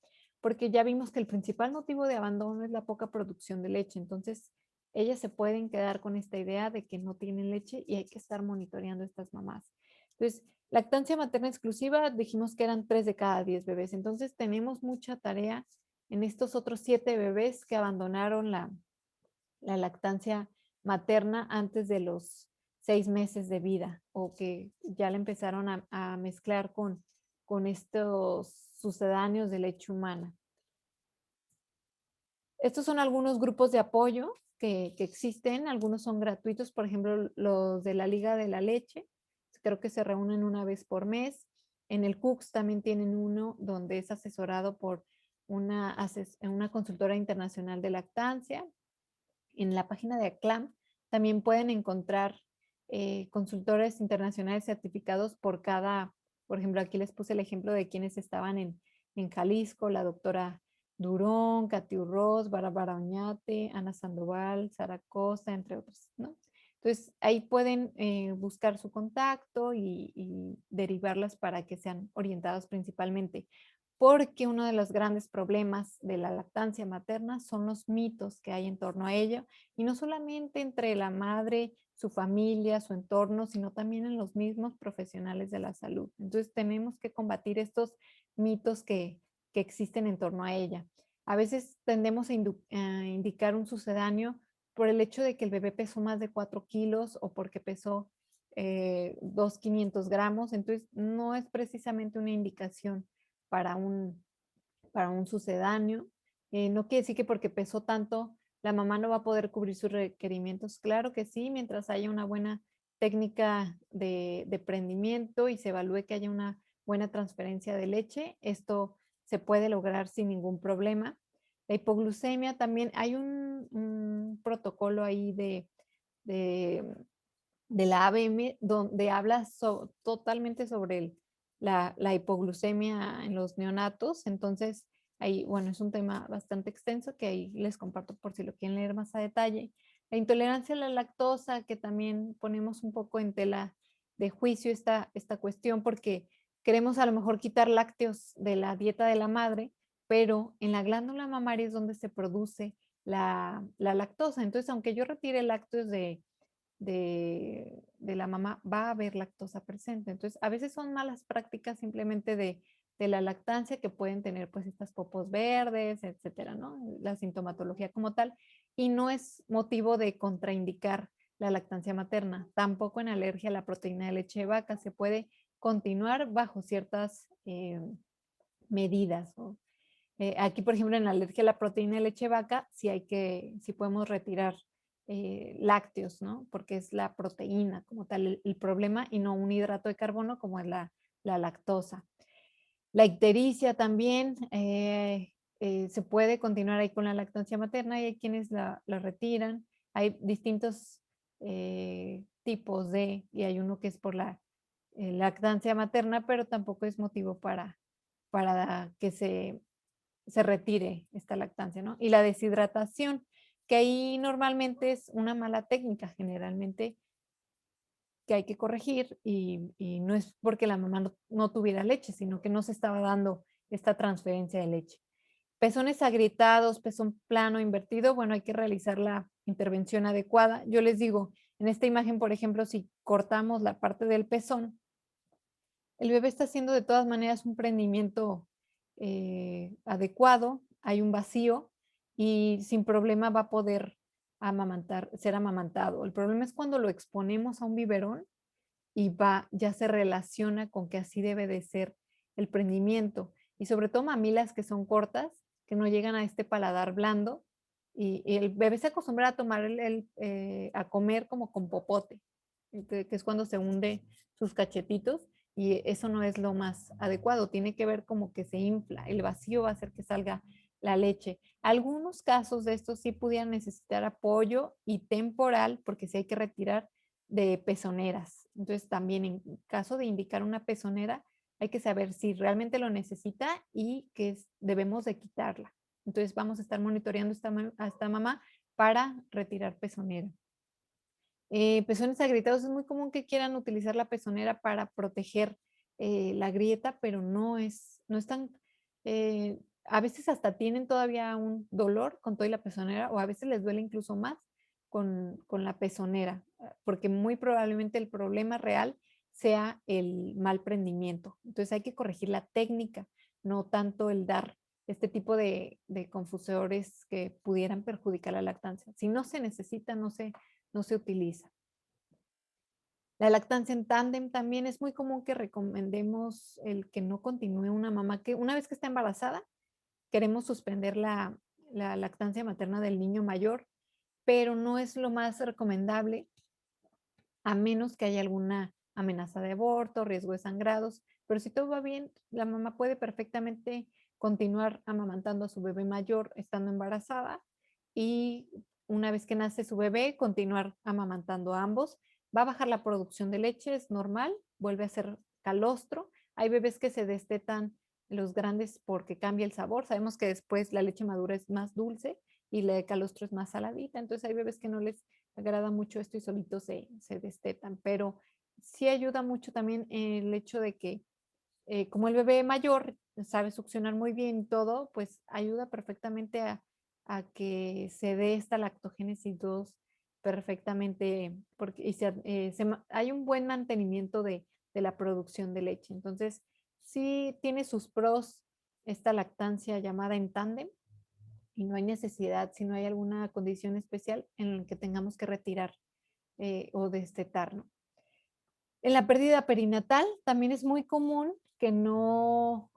Porque ya vimos que el principal motivo de abandono es la poca producción de leche. Entonces, ellas se pueden quedar con esta idea de que no tienen leche y hay que estar monitoreando a estas mamás. Entonces, lactancia materna exclusiva, dijimos que eran 3 de cada 10 bebés. Entonces, tenemos mucha tarea en estos otros 7 bebés que abandonaron la lactancia materna antes de los 6 meses de vida o que ya la empezaron a mezclar con estos sucedáneos de leche humana. Estos son algunos grupos de apoyo que existen, algunos son gratuitos, por ejemplo, los de la Liga de la Leche, creo que se reúnen una vez por mes. En el CUCS también tienen uno donde es asesorado por una consultora internacional de lactancia. En la página de ACLAM también pueden encontrar consultores internacionales certificados por ejemplo, aquí les puse el ejemplo de quienes estaban en Jalisco, la doctora Durón, Katy Urroz, Bárbara Oñate, Ana Sandoval, Sara Costa, entre otros, ¿no? Entonces, ahí pueden buscar su contacto y derivarlas para que sean orientados principalmente porque uno de los grandes problemas de la lactancia materna son los mitos que hay en torno a ello, y no solamente entre la madre, su familia, su entorno, sino también en los mismos profesionales de la salud. Entonces tenemos que combatir estos mitos que existen en torno a ella. A veces tendemos a indicar un sucedáneo por el hecho de que el bebé pesó más de 4 kilos o porque pesó 2,500 gramos, entonces no es precisamente una indicación para un sucedáneo. No quiere decir que porque pesó tanto, la mamá no va a poder cubrir sus requerimientos. Claro que sí, mientras haya una buena técnica de prendimiento y se evalúe que haya una buena transferencia de leche, esto se puede lograr sin ningún problema. La hipoglucemia también, hay un protocolo ahí de, de la ABM donde habla totalmente sobre la hipoglucemia en los neonatos. Entonces, ahí, bueno, es un tema bastante extenso que ahí les comparto por si lo quieren leer más a detalle. La intolerancia a la lactosa, que también ponemos un poco en tela de juicio esta cuestión, porque queremos a lo mejor quitar lácteos de la dieta de la madre, pero en la glándula mamaria es donde se produce la lactosa. Entonces, aunque yo retire lácteos de la mamá, va a haber lactosa presente. Entonces, a veces son malas prácticas simplemente de la lactancia que pueden tener pues estas popos verdes, etcétera, ¿no? La sintomatología como tal. Y no es motivo de contraindicar la lactancia materna. Tampoco en alergia a la proteína de leche de vaca se puede continuar bajo ciertas medidas. Aquí, por ejemplo, en la alergia a la proteína de leche de vaca, sí podemos retirar lácteos, ¿no? Porque es la proteína como tal el problema y no un hidrato de carbono como es la lactosa. La ictericia también, se puede continuar ahí con la lactancia materna y hay quienes la retiran. Hay distintos tipos y hay uno que es por la lactancia materna, pero tampoco es motivo para que se retire esta lactancia, ¿no? Y la deshidratación, que ahí normalmente es una mala técnica, generalmente que hay que corregir y no es porque la mamá no tuviera leche, sino que no se estaba dando esta transferencia de leche. Pezones agrietados, pezón plano, invertido, bueno, hay que realizar la intervención adecuada. Yo les digo, en esta imagen, por ejemplo, si cortamos la parte del pezón, el bebé está haciendo de todas maneras un prendimiento adecuado, hay un vacío y sin problema va a poder ser amamantado. El problema es cuando lo exponemos a un biberón y ya se relaciona con que así debe de ser el prendimiento. Y sobre todo mamilas que son cortas, que no llegan a este paladar blando, y el bebé se acostumbra a tomar a comer como con popote, que es cuando se hunde sus cachetitos, y eso no es lo más adecuado. Tiene que ver como que se infla, el vacío va a hacer que salga la leche. Algunos casos de estos sí pudieran necesitar apoyo y temporal, porque sí hay que retirar de pezoneras. Entonces, también en caso de indicar una pezonera, hay que saber si realmente lo necesita y que debemos de quitarla. Entonces, vamos a estar monitoreando a esta mamá para retirar pezonera. Pezones agrietados, es muy común que quieran utilizar la pezonera para proteger la grieta, pero no es tan, a veces hasta tienen todavía un dolor con toda la pezonera o a veces les duele incluso más con la pezonera, porque muy probablemente el problema real sea el mal prendimiento. Entonces hay que corregir la técnica, no tanto el dar este tipo de confusores que pudieran perjudicar la lactancia. Si no se necesita, no se utiliza. La lactancia en tándem también es muy común que recomendemos el que no continúe una mamá que una vez que está embarazada, queremos suspender la lactancia materna del niño mayor, pero no es lo más recomendable a menos que haya alguna amenaza de aborto, riesgo de sangrados, pero si todo va bien, la mamá puede perfectamente continuar amamantando a su bebé mayor estando embarazada y una vez que nace su bebé, continuar amamantando a ambos. Va a bajar la producción de leche, es normal, vuelve a ser calostro. Hay bebés que se destetan los grandes porque cambia el sabor. Sabemos que después la leche madura es más dulce y la de calostro es más saladita. Entonces hay bebés que no les agrada mucho esto y solitos se destetan, pero sí ayuda mucho también el hecho de que como el bebé mayor sabe succionar muy bien y todo, pues ayuda perfectamente a que se dé esta lactogénesis 2 perfectamente, porque hay un buen mantenimiento de la producción de leche. Entonces, sí tiene sus pros esta lactancia llamada en tándem, y no hay necesidad, si no hay alguna condición especial en la que tengamos que retirar o destetar, ¿no? En la pérdida perinatal también es muy común que no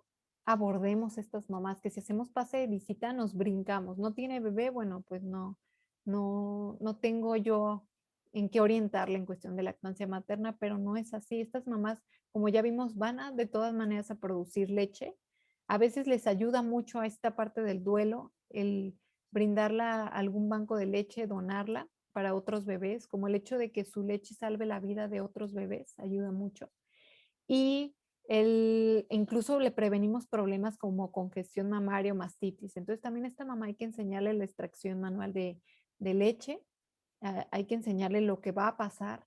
abordemos estas mamás, que si hacemos pase de visita nos brincamos. ¿No tiene bebé? Bueno, pues no tengo yo en qué orientarle en cuestión de lactancia materna, pero no es así. Estas mamás, como ya vimos, de todas maneras a producir leche. A veces les ayuda mucho a esta parte del duelo el brindarla a algún banco de leche, donarla para otros bebés, como el hecho de que su leche salve la vida de otros bebés, ayuda mucho. Y incluso le prevenimos problemas como congestión mamaria o mastitis. Entonces también a esta mamá hay que enseñarle la extracción manual de leche, hay que enseñarle lo que va a pasar,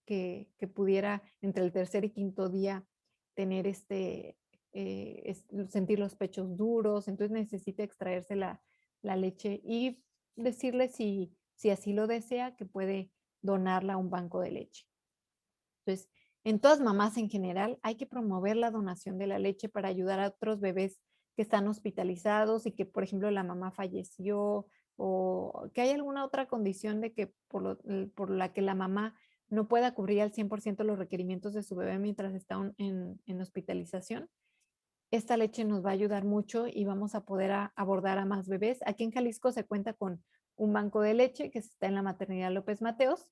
que pudiera entre el tercer y quinto día tener sentir los pechos duros, entonces necesita extraerse la leche y decirle si así lo desea, que puede donarla a un banco de leche. Entonces, en todas mamás en general, hay que promover la donación de la leche para ayudar a otros bebés que están hospitalizados y que, por ejemplo, la mamá falleció o que hay alguna otra condición de que por la que la mamá no pueda cubrir al 100% los requerimientos de su bebé mientras está en hospitalización, esta leche nos va a ayudar mucho y vamos a poder abordar a más bebés. Aquí en Jalisco se cuenta con un banco de leche que está en la maternidad López Mateos.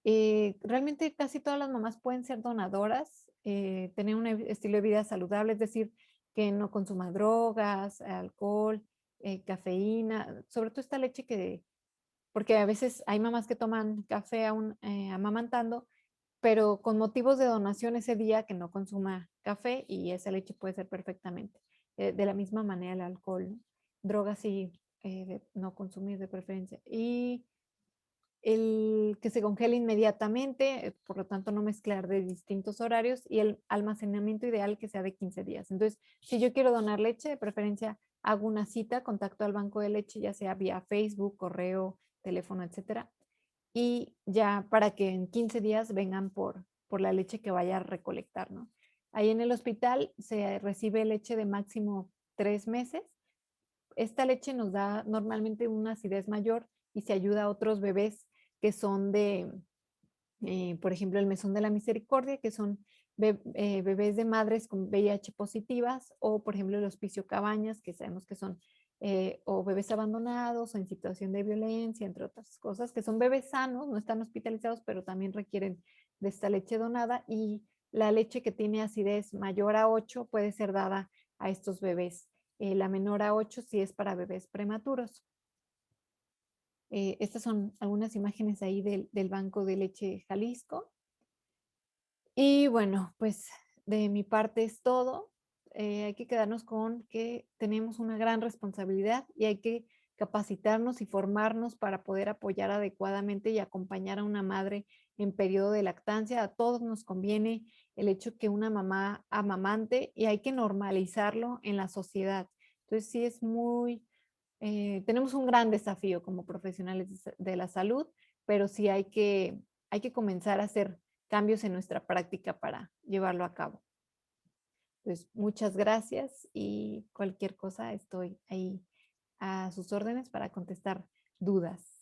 Realmente casi todas las mamás pueden ser donadoras, tener un estilo de vida saludable, es decir, que no consuma drogas, alcohol, cafeína, sobre todo esta leche que, porque a veces hay mamás que toman café aún amamantando, pero con motivos de donación ese día que no consuma café y esa leche puede ser perfectamente. De la misma manera el alcohol, ¿no? Drogas sí, no consumir de preferencia. Y el que se congele inmediatamente, por lo tanto no mezclar de distintos horarios y el almacenamiento ideal que sea de 15 días. Entonces, si yo quiero donar leche, de preferencia hago una cita, contacto al banco de leche, ya sea vía Facebook, correo, teléfono, etcétera, y ya para que en 15 días vengan por la leche que vaya a recolectar, ¿no? Ahí en el hospital se recibe leche de máximo 3 meses. Esta leche nos da normalmente una acidez mayor y se ayuda a otros bebés que son por ejemplo, el mesón de la misericordia, que son bebés de madres con VIH positivas, o por ejemplo el hospicio Cabañas, que sabemos que son o bebés abandonados o en situación de violencia, entre otras cosas, que son bebés sanos, no están hospitalizados, pero también requieren de esta leche donada y la leche que tiene acidez mayor a 8 puede ser dada a estos bebés. La menor a 8 sí es para bebés prematuros. Estas son algunas imágenes ahí del Banco de Leche Jalisco. Y bueno, pues de mi parte es todo. Hay que quedarnos con que tenemos una gran responsabilidad y hay que capacitarnos y formarnos para poder apoyar adecuadamente y acompañar a una madre en periodo de lactancia. A todos nos conviene el hecho que una mamá amamante y hay que normalizarlo en la sociedad. Entonces sí es muy, tenemos un gran desafío como profesionales de la salud, pero sí hay que comenzar a hacer cambios en nuestra práctica para llevarlo a cabo. Pues muchas gracias y cualquier cosa estoy ahí a sus órdenes para contestar dudas.